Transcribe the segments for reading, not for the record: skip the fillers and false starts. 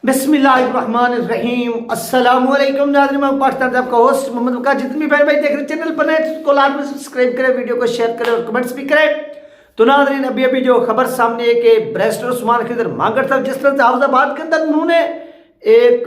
बिस्मिल्लाहिर्रहमानिर्रहीम अस्सलामुअलैकुम नाज़रीन, मैं पाकिस्तान से आपका होस्ट मोहम्मद वक़ार। जितने भी भाई देख रहे चैनल पर नए उसको लाजमी सब्सक्राइब करें, वीडियो को शेयर करें और कमेंट्स भी करें। तो नाज़रीन, अभी जो खबर सामने है कि बैरिस्टर उस्मान खिज़र मांगड़ साहब जिस तरह से हाफिजाबाद के अंदर उन्होंने एक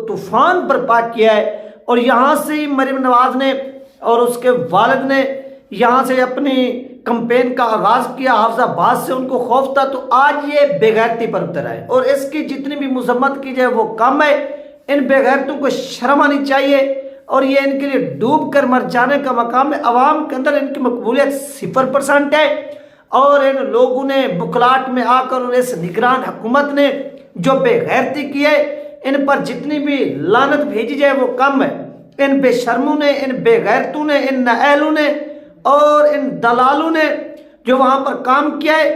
तूफान बर्पा किया है और यहाँ से मरीम नवाज ने और उसके वालिद ने यहाँ से अपनी कंपेन का आगाज किया। हाफिजाबाद से उनको खौफ था, तो आज ये बेगैरती पर उतर आए और इसकी जितनी भी मजम्मत की जाए वो कम है। इन बेगैरतों को शर्म आनी चाहिए और ये इनके लिए डूब कर मर जाने का मकाम है। अवाम के अंदर इनकी मकबूलियत 0% है और इन लोगों ने बुखलाहट में आकर इस निगरान हुकूमत ने जो बेगैरती की है, इन पर जितनी भी लानत भेजी जाए वो कम है। इन बेशर्मों ने, इन बेगैरतों ने, इन नाअहलों ने और इन दलालों ने जो वहां पर काम किया है,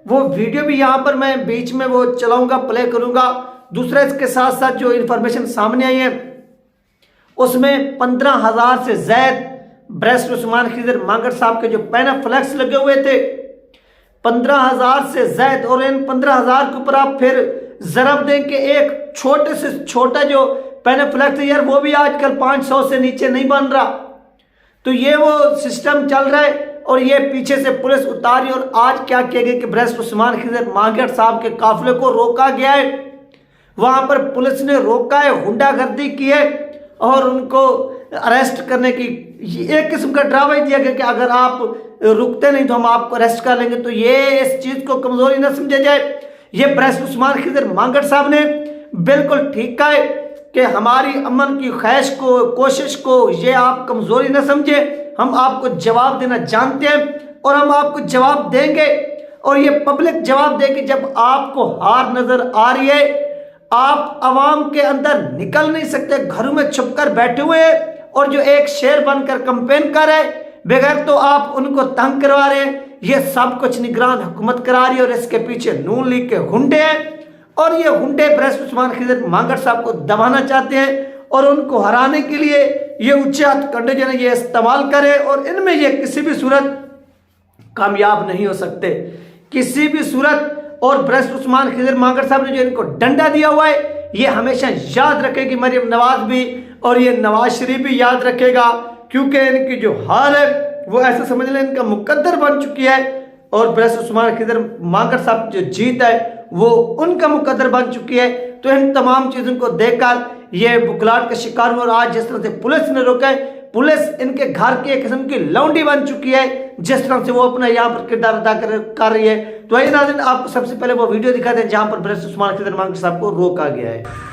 वो वीडियो भी यहाँ पर मैं बीच में वो चलाऊंगा, प्ले करूंगा। दूसरा इसके साथ साथ जो इन्फॉर्मेशन सामने आई है उसमें 15,000 से ज्यादा बैरिस्टर उस्मान खिज़र मांगड़ साहब के जो पैनाफ्लेक्स लगे हुए थे, 15,000 से ज्यादा। और इन 15,000 के ऊपर आप फिर जरब दें कि एक छोटे से छोटा जो पैनाफ्लेक्स है यार, वो भी आजकल 500 से नीचे नहीं बन रहा। तो ये वो सिस्टम चल रहा है और ये पीछे से पुलिस उतारी। और आज क्या किया गया कि बैरिस्टर उस्मान खिज़र मांगड़ साहब के काफिले को रोका गया है, वहां पर पुलिस ने रोका है, गुंडागर्दी की है और उनको अरेस्ट करने की एक किस्म का ड्रामा दिया गया कि अगर आप रुकते नहीं तो हम आपको अरेस्ट कर लेंगे। तो ये इस चीज को कमजोरी न समझा जाए। ये बैरिस्टर उस्मान खिज़र मांगड़ साहब ने बिल्कुल ठीक कहा है कि हमारी अमन की ख्वाहिश को, कोशिश को ये आप कमजोरी न समझे। हम आपको जवाब देना जानते हैं और हम आपको जवाब देंगे और ये पब्लिक जवाब देगी जब आपको हार नजर आ रही है। आप अवाम के अंदर निकल नहीं सकते, घरों में छुपकर बैठे हुए हैं और जो एक शेर बनकर कंपेन कर रहे बगैर तो आप उनको तंग करवा रहे हैं। ये सब कुछ निगरान हुकूमत करा रही है और इसके पीछे नून लीग के गुंडे हैं और ये गुंडे बैरिस्टर उस्मान खिज़र मांगड़ साहब को दबाना चाहते हैं और उनको हराने के लिए ये उच्च हथकंडे जो है ये इस्तेमाल करें और इनमें ये किसी भी सूरत कामयाब नहीं हो सकते, किसी भी सूरत। और बैरिस्टर उस्मान खिज़र मांगड़ साहब ने जो इनको डंडा दिया हुआ है, ये हमेशा याद रखेगी मरीम नवाज भी और ये नवाज शरीफ भी याद रखेगा, क्योंकि इनकी जो हार है वो ऐसा समझ लें इनका मुकद्दर बन चुकी है और बैरिस्टर उस्मान खिज़र मांगड़ साहब जो जीत है वो उनका मुकद्दर बन चुकी है। तो इन तमाम चीजों को देखकर ये बुखलाहट का शिकार हुआ और आज जिस तरह से पुलिस ने रोका है, पुलिस इनके घर की एक किस्म की लौंडी बन चुकी है, जिस तरह से वो अपना यहाँ पर किरदार अदा कर रही है। तो आइए नाज़रीन, आपको सबसे पहले वो वीडियो दिखा दें जहां पर बैरिस्टर उस्मान खिज़र मांगड़ साहब को रोका गया है।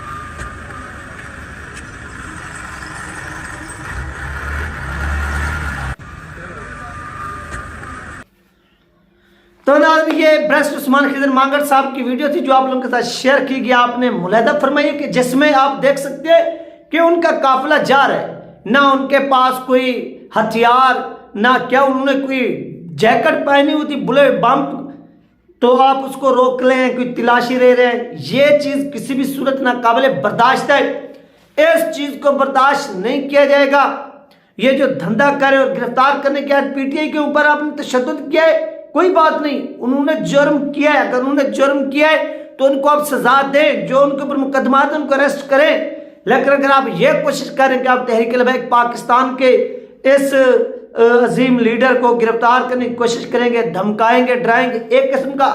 तो नाज़रीन, ये बैरिस्टर उस्मान खिज़र मांगड़ साहब की वीडियो थी जो आप लोगों के साथ शेयर की गई। आपने मुलाहिदा फरमाइए कि जिसमें आप देख सकते हैं कि उनका काफिला जा रहा है, ना उनके पास कोई हथियार, ना क्या उन्होंने कोई जैकेट पहनी हुई थी बुलेट बम, तो आप उसको रोक लें, कोई तलाशी ले रहे हैं। ये चीज किसी भी सूरत ना काबिल बर्दाश्त है, इस चीज को बर्दाश्त नहीं किया जाएगा। ये जो धंधा करे और गिरफ्तार करने के बाद पीटीआई के ऊपर आपने तशद्दुद किया है, कोई बात नहीं, उन्होंने जुर्म किया है, अगर उन्होंने जुर्म किया है तो उनको आप सजा दें, जो उनके ऊपर मुकदमा है उनको अरेस्ट करें। लेकिन अगर आप ये कोशिश करें कि आप तहरीक लबैक पाकिस्तान के इस अजीम लीडर को गिरफ्तार करने की कोशिश करेंगे, धमकाएंगे, डराएंगे, एक किस्म का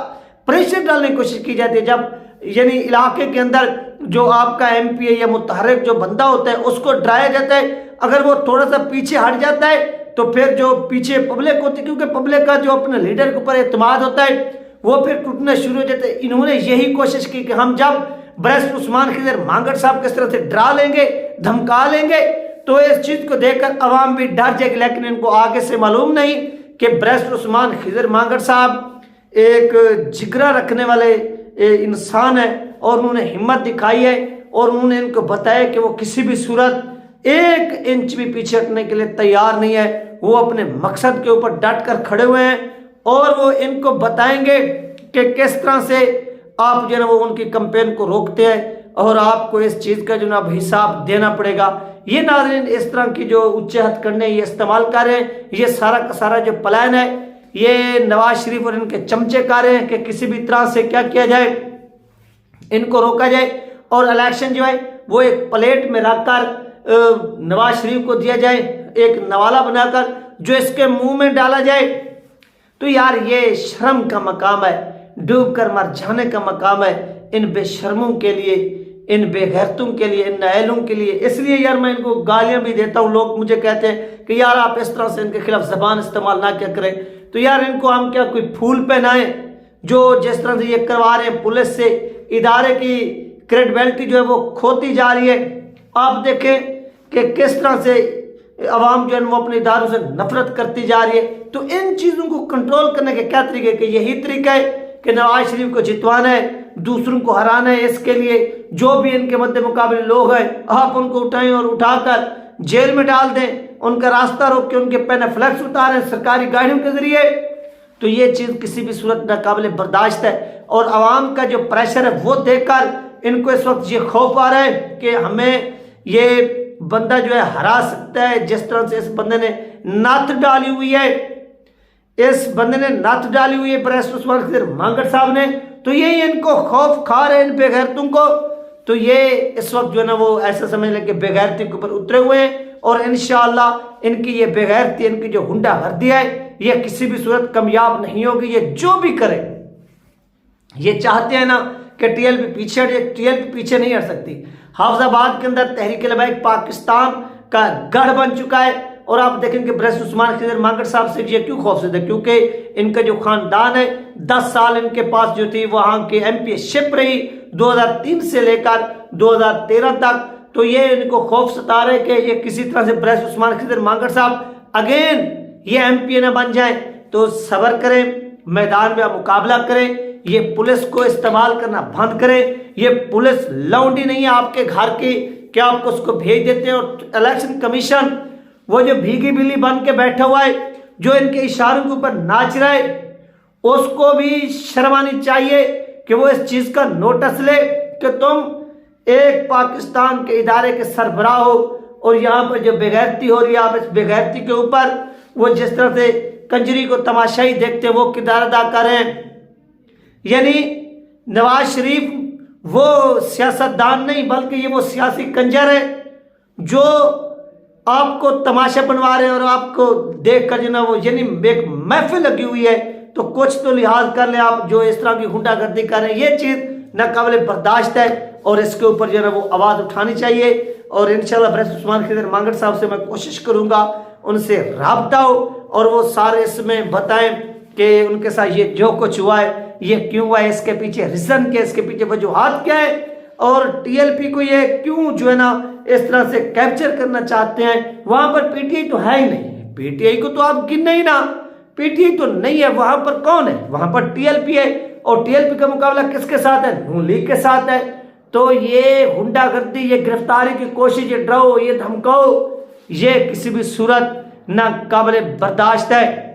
प्रेशर डालने की कोशिश की जाती है, जब यानी इलाके के अंदर जो आपका MP है या मुतहर्रिक जो बंदा होता है उसको डराया जाता है, अगर वो थोड़ा सा पीछे हट जाता है तो फिर जो पीछे पब्लिक होती है, क्योंकि पब्लिक का जो अपने लीडर के ऊपर एतमाद होता है वो फिर टूटना शुरू हो जाता है। इन्होंने यही कोशिश की कि हम जब बैरिस्टर उस्मान खिज़र मांगड़ साहब किस तरह से डरा लेंगे, धमका लेंगे, तो इस चीज को देखकर अवाम भी डर जाएगी। लेकिन इनको आगे से मालूम नहीं कि बैरिस्टर उस्मान खिज़र मांगड़ साहब एक जिगरा रखने वाले इंसान है और उन्होंने हिम्मत दिखाई है और उन्होंने इनको बताया कि वो किसी भी सूरत 1 इंच भी पीछे हटने के लिए तैयार नहीं है। वो अपने मकसद के ऊपर डट कर खड़े हुए हैं और वो इनको बताएंगे कि किस तरह से आप जो है ना वो उनकी कंपेन को रोकते हैं और आपको इस चीज का जो ना हिसाब देना पड़ेगा। ये नाज़रीन इस तरह की जो उच्च हथकंडे ये इस्तेमाल कर रहे हैं, ये सारा का सारा जो प्लान है ये नवाज शरीफ और इनके चमचे कर रहे हैं कि किसी भी तरह से क्या किया जाए, इनको रोका जाए और इलेक्शन जो है वो एक प्लेट में रखकर नवाज शरीफ को दिया जाए, एक नवाला बनाकर जो इसके मुंह में डाला जाए। तो यार ये शर्म का मकाम है, डूब कर मर जाने का मकाम है इन बेशर्मों के लिए, इन बेगैरतों के लिए, इन नायलों के लिए। इसलिए यार मैं इनको गालियां भी देता हूँ। लोग मुझे कहते हैं कि यार आप इस तरह से इनके खिलाफ जबान इस्तेमाल ना क्या करें। तो यार इनको हम क्या कोई फूल पहनाएं जो जिस तरह से ये करवा रहे हैं पुलिस से, इदारे की क्रेडिबिलिटी जो है वो खोती जा रही है। आप देखें कि किस तरह से अवाम जो है वो अपने इदारों से नफरत करती जा रही है। तो इन चीज़ों को कंट्रोल करने के क्या तरीके कि यही तरीका है कि नवाज शरीफ को जितवाना है, दूसरों को हराना है। इसके लिए जो भी इनके मद्दे मुकाबले लोग हैं आप उनको उठाएं और उठाकर जेल में डाल दें, उनका रास्ता रोक के उनके पैन फ्लैक्स उतारें सरकारी गाड़ियों के जरिए। तो ये चीज़ किसी भी सूरत नाकाबिले बर्दाश्त है। और आवाम का जो प्रेशर है वो देखकर इनको इस वक्त ये खौफ आ रहा है कि हमें ये बंदा जो है हरा सकता है। जिस तरह से इस बंदे ने नाथ डाली हुई है, इस बंदे ने नाथ डाली हुई है बैरिस्टर उस्मान खिज़र मांगट साहब ने, तो यही इनको खौफ खा रहे हैं इन बेगैरतों को। तो ये इस वक्त जो है ना वो ऐसा समझ लें कि बेगैरती के ऊपर उतरे हुए हैं। और इंशाअल्लाह इनकी ये बेगैरती, इनकी जो गुंडागर्दी है ये किसी भी सूरत कामयाब नहीं होगी। ये जो भी करे, ये चाहते हैं ना कि टीएलपी पीछे, टीएलपी पीछे नहीं हट सकती। हाफिजाबाद के अंदर तहरीक लबैक पाकिस्तान का गढ़ बन चुका है। और आप देखेंगे बैरिस्टर उस्मान खिज़र मांगट साहब से ये क्यों खौफजदा है, क्योंकि इनका जो खानदान है 10 साल इनके पास जो थी वहां की एमपीशिप रही 2003 से लेकर 2013 तक। तो ये इनको खौफ सता रहे कि ये किसी तरह से बैरिस्टर उस्मान खिज़र मांगट साहब अगेन ये एमपी न बन जाए। तो सब्र करें, मैदान में मुकाबला करें, ये पुलिस को इस्तेमाल करना बंद करें। ये पुलिस लौंडी नहीं है आपके घर की कि आपको उसको भेज देते हैं। और इलेक्शन कमीशन वो जो भीगी बिल्ली बन के बैठा हुआ है, जो इनके इशारों के ऊपर नाच रहा है, उसको भी शर्म आनी चाहिए कि वो इस चीज का नोटिस ले कि तुम एक पाकिस्तान के इदारे के सरबराह हो और यहाँ पर जो बेगैरती हो रही है, आप इस बेगैरती के ऊपर वो जिस तरह से कंजरी को तमाशाई देखते हैं वो किरदार अदा कर रहे हैं। यानी नवाज शरीफ वो सियासतदान नहीं बल्कि ये वो सियासी कंजर है जो आपको तमाशा बनवा रहे हैं। और आपको देख कर जो ना वो यानी एक महफिल लगी हुई है, तो कुछ तो लिहाज कर ले आप जो इस तरह की गुंडागर्दी कर रहे हैं। ये चीज़ नाकाबिले बर्दाश्त है और इसके ऊपर जो है ना वो आवाज़ उठानी चाहिए। और इंशाल्लाह बैरिस्टर उस्मान खिज़र मांगट साहब से मैं कोशिश करूँगा उनसे राब्ता हो और वो सारे इसमें बताएं कि उनके साथ ये जो कुछ हुआ है ये क्यों हुआ है, इसके पीछे रीज़न क्या है, इसके पीछे वजूहात क्या है, और टीएलपी को ये क्यों जो है ना इस तरह से कैप्चर करना चाहते हैं। वहां पर पीटीआई तो है ही नहीं, पीटीआई को तो आप गिने ही ना, पीटीआई तो नहीं है। वहां पर कौन है? वहां पर टीएलपी है। और टीएलपी का मुकाबला किसके साथ है? नून लीग के साथ है। तो ये गुंडागर्दी, ये गिरफ्तारी की कोशिश, ये डराओ, ये धमकाओ, ये किसी भी सूरत ना काबिल बर्दाश्त है।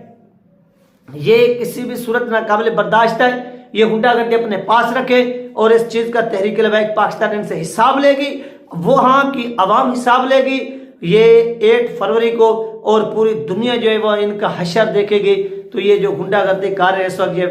ये किसी भी सूरत ना काबिल बर्दाश्त है। ये गुंडागर्दी अपने पास रखे और इस चीज़ का तहरीक लबैक पाकिस्तान इनसे हिसाब लेगी, वहाँ की आवाम हिसाब लेगी। ये 8 फरवरी को और पूरी दुनिया जो है वह इनका हशर देखेगी। तो ये जो गुंडागर्दी कर रहे हैं इस वक्त, ये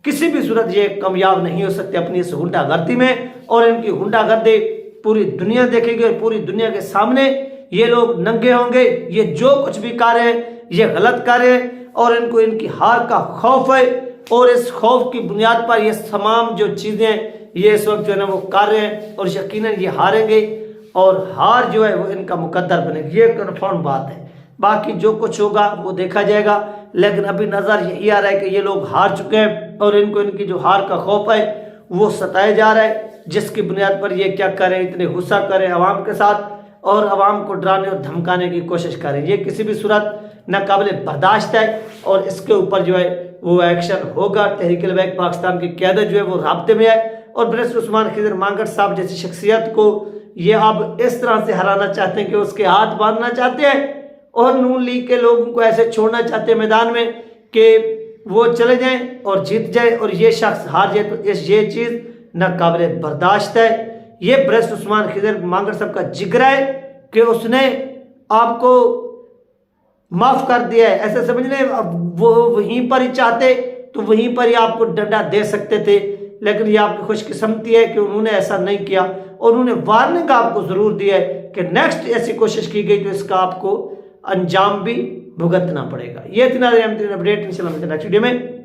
किसी भी सूरत ये कामयाब नहीं हो सकते अपनी इस गुंडागर्दी में। और इनकी गुंडागर्दी पूरी दुनिया देखेगी और पूरी दुनिया के सामने ये लोग नंगे होंगे। ये जो कुछ भी कर रहे हैं ये गलत कर रहे हैं और इनको इनकी हार का खौफ है। और इस खौफ की बुनियाद पर ये तमाम जो चीज़ें ये इस वक्त जो है ना वो कर रहे हैं और यकीनन ये हारेंगे और हार जो है वो इनका मुकद्दर बनेगी, ये कन्फर्म बात है। बाकी जो कुछ होगा वो देखा जाएगा, लेकिन अभी नज़र यही आ रहा है कि ये लोग हार चुके हैं और इनको इनकी जो हार का खौफ है वो सताया जा रहा है, जिसकी बुनियाद पर ये क्या करें, इतने गुस्सा करें अवाम के साथ और अवाम को डराने और धमकाने की कोशिश करें। ये किसी भी सूरत नाकाबिल बर्दाश्त है और इसके ऊपर जो है वो एक्शन होगा। तहरीक लबैक पाकिस्तान की क़यादत जो है वो राब्ते में है और बैरिस्टर उस्मान खिज़र मांगट साहब जैसी शख्सियत को ये अब इस तरह से हराना चाहते हैं कि उसके हाथ बांधना चाहते हैं और नून लीग के लोगों को ऐसे छोड़ना चाहते हैं मैदान में कि वो चले जाएं और जीत जाए और ये शख्स हार जाए। तो ये चीज़ नाकाबिल बर्दाश्त है। ये बैरिस्टर उस्मान खिज़र मांगट साहब का जिक्र है कि उसने आपको माफ़ कर दिया है, ऐसे समझ लें। अब वो वहीं पर ही चाहते तो वहीं पर ही आपको डंडा दे सकते थे लेकिन ये आपकी खुशकिस्मती है कि उन्होंने ऐसा नहीं किया। और उन्होंने वार्निंग आपको ज़रूर दी है कि नेक्स्ट ऐसी कोशिश की गई तो इसका आपको अंजाम भी भुगतना पड़ेगा। ये थी नाज़रीन अपडेट, इंशाल्लाह मिलते हैं नेक्स्ट वीडियो में।